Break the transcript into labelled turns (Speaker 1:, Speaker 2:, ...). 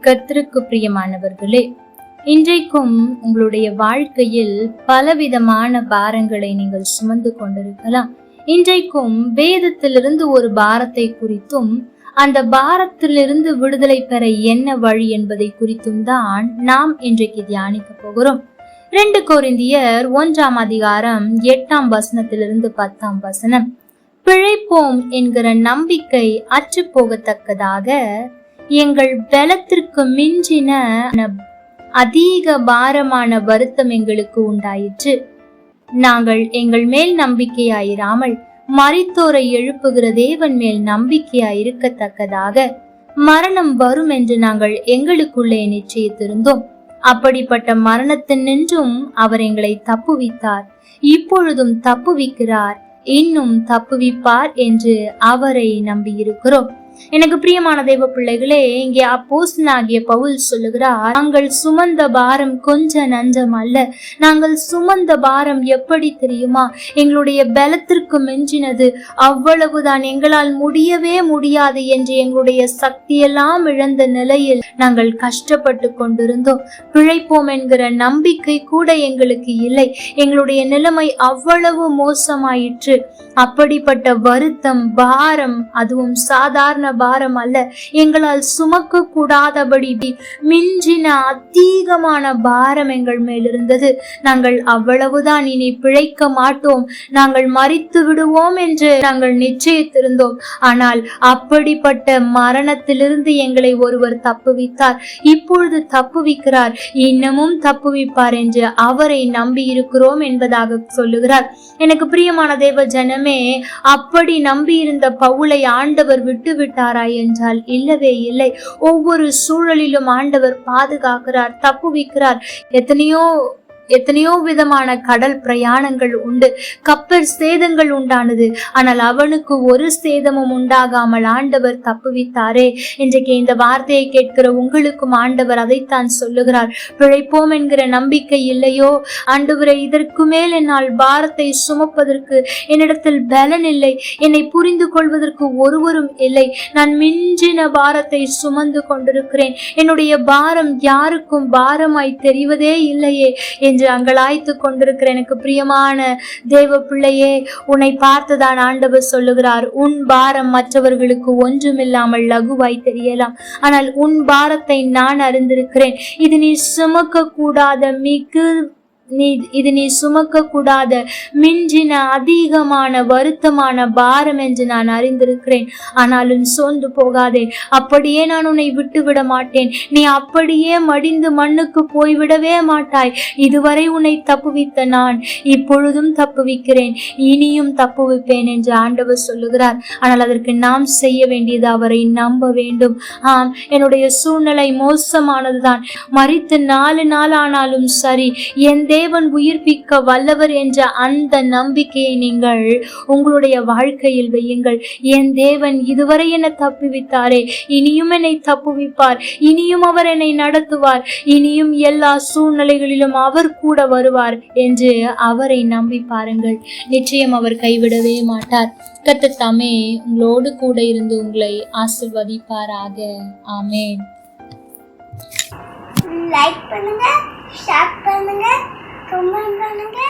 Speaker 1: கர்த்தருக்கு பிரியமானவர்களே, இன்றைக்கும் உங்களுடைய வாழ்க்கையில் பலவிதமான பாரங்களை நீங்கள் சுமந்து கொண்டிருக்கலாம். இன்றைக்கும் வேதத்திலிருந்து ஒரு பாரத்தை குறித்தும் அந்த பாரத்திலிருந்து விடுதலை பெற என்ன வழி என்பதை குறித்தும் தான் நாம் இன்றைக்கு தியானிக்க போகிறோம். 2 கொரிந்தியர் 1 அதிகாரம் 8 10 பிழைப்போம் என்கிற நம்பிக்கை அற்று போகத்தக்கதாக எங்கள் பலத்திற்கு மிஞ்சின அதிக பாரமான வருத்தம் எங்களுக்கு உண்டாயிற்று. நாங்கள் எங்கள் மேல் நம்பிக்கையாயிராமல் மரித்தோரை எழுப்புகிற தேவன் மேல் நம்பிக்கையாயிருக்கத்தக்கதாக மரணம் வரும் என்று நாங்கள் எங்களுக்குள்ளே நிச்சயித்திருந்தோம். அப்படிப்பட்ட மரணத்தினின்றும் அவர் எங்களை தப்புவித்தார், இப்பொழுதும் தப்புவிக்கிறார், இன்னும் தப்புவிப்பார் என்று அவரை நம்பியிருக்கிறோம். எனக்கு பிரியமான தேவ பிள்ளைகளே, இங்கே அப்போஸ்தலனாகிய பவுல் சொல்லுகிறார், நாங்கள் சுமந்த பாரம் கொஞ்ச நஞ்சம் அல்ல. நாங்கள் சுமந்த பாரம் எப்படி தெரியுமா? எங்களுடைய பலத்திற்கு மிஞ்சினது, அவ்வளவுதான். எங்களால் முடியவே முடியாது என்று எங்களுடைய சக்தியெல்லாம் இழந்த நிலையில் நாங்கள் கஷ்டப்பட்டு கொண்டிருந்தோம். பிழைப்போம் என்கிற நம்பிக்கை கூட எங்களுக்கு இல்லை. எங்களுடைய நிலைமை அவ்வளவு மோசமாயிற்று. அப்படிப்பட்ட வருத்தம், பாரம், அதுவும் சாதாரண பாரம் அல்ல, எங்களால் சுமக்க கூடாதபடி மிஞ்சின அதிகமான பாரம் எங்கள் மேல் இருந்தது. நாங்கள் அவ்வளவுதான், இனி பிழைக்க மாட்டோம், நாங்கள் மரித்து விடுவோம் என்று நாங்கள் நிச்சயித்திருந்தோம். ஆனால் அப்படிப்பட்ட மரணத்திலிருந்து எங்களை ஒருவர் தப்புவித்தார், இப்பொழுது தப்புவிக்கிறார், இன்னமும் தப்புவிப்பார் என்று அவரை நம்பி இருக்கிறோம் என்பதாக சொல்லுகிறார். எனக்கு பிரியமான தேவ ஜனமே, அப்படி நம்பி இருந்த பவுலை ஆண்டவர் விட்டு விட்டாரா என்றால் இல்லவே இல்லை. ஒவ்வொரு சூழலிலும் ஆண்டவர் பாதுகாக்கிறார், தப்புவிக்கிறார். எத்தனையோ விதமான கடல் பிரயாணங்கள் உண்டு, கப்பல் சேதங்கள் உண்டானது. ஆனால் அவனுக்கு ஒரு சேதமும் உண்டாகாமல் ஆண்டவர் தப்புவித்தாரே. இன்றைக்கு இந்த வார்த்தையை கேட்கிற உங்களுக்கும் ஆண்டவர் அதைத்தான் சொல்லுகிறார். பிழைப்போம் என்கிற நம்பிக்கை இல்லையோ? ஆண்டவரை, இதற்கு மேல் என்னால் பாரத்தை சுமப்பதற்கு என்னிடத்தில் பலன் இல்லை, என்னை புரிந்து கொள்வதற்கு ஒருவரும் இல்லை, நான் மிஞ்சின பாரத்தை சுமந்து கொண்டிருக்கிறேன், என்னுடைய பாரம் யாருக்கும் பாரமாய் தெரிவதே இல்லையே என்று அங்கலாய்த்து கொண்டிருக்கிற எனக்கு பிரியமான தேவ பிள்ளையே, உன்னை பார்த்துதான் ஆண்டவர் சொல்லுகிறார், உன் பாரம் மற்றவர்களுக்கு ஒன்றுமில்லாமல் லகுவாய் தெரியலாம், ஆனால் உன் பாரத்தை நான் அறிந்திருக்கிறேன். இது நீ சுமக்க கூடாத நீ சுமக்க கூடாத மிஞ்சின அதிகமான வருத்தமான பாரம் என்று நான் அறிந்திருக்கிறேன். ஆனாலும் சோர்ந்து போகாதே, அப்படியே நான் உன்னை விட்டு விட மாட்டேன். நீ அப்படியே மடிந்து மண்ணுக்கு போய்விடவே மாட்டாய். இதுவரை உன்னை தப்புவித்த நான் இப்பொழுதும் தப்புவிக்கிறேன், இனியும் தப்புவிப்பேன் என்று ஆண்டவர் சொல்லுகிறார். ஆனால் அதற்கு நாம் செய்ய வேண்டியது அவரை நம்ப வேண்டும். ஆம், என்னுடைய சூழ்நிலை மோசமானதுதான், மரித்து 4 நாள் ஆனாலும் சரி, என் தேவன் உயிர்ப்பிக்க வல்லவர் என்ற அந்த நம்பிக்கையை நீங்கள் உங்களுடைய வாழ்க்கையில் வையுங்கள். என் தேவன் இதுவரை என்னை தப்புவித்தாரே, இனியும் என்னை தப்புவிப்பார், இனியும் அவர் என்னை நடத்துவார், இனியும் எல்லா சூழ்நிலைகளிலும் அவர் கூட வருவார் என்று அவரை நம்பி பாருங்கள். நிச்சயம் அவர் கைவிடவே மாட்டார். கர்த்தர் தாமே உங்களோடு கூட இருந்து உங்களை ஆசீர்வதிப்பாராக. ஆமென்.
Speaker 2: லைக் பண்ணுங்க, ஷேர் பண்ணுங்க, கமெண்ட் பண்ணுங்க.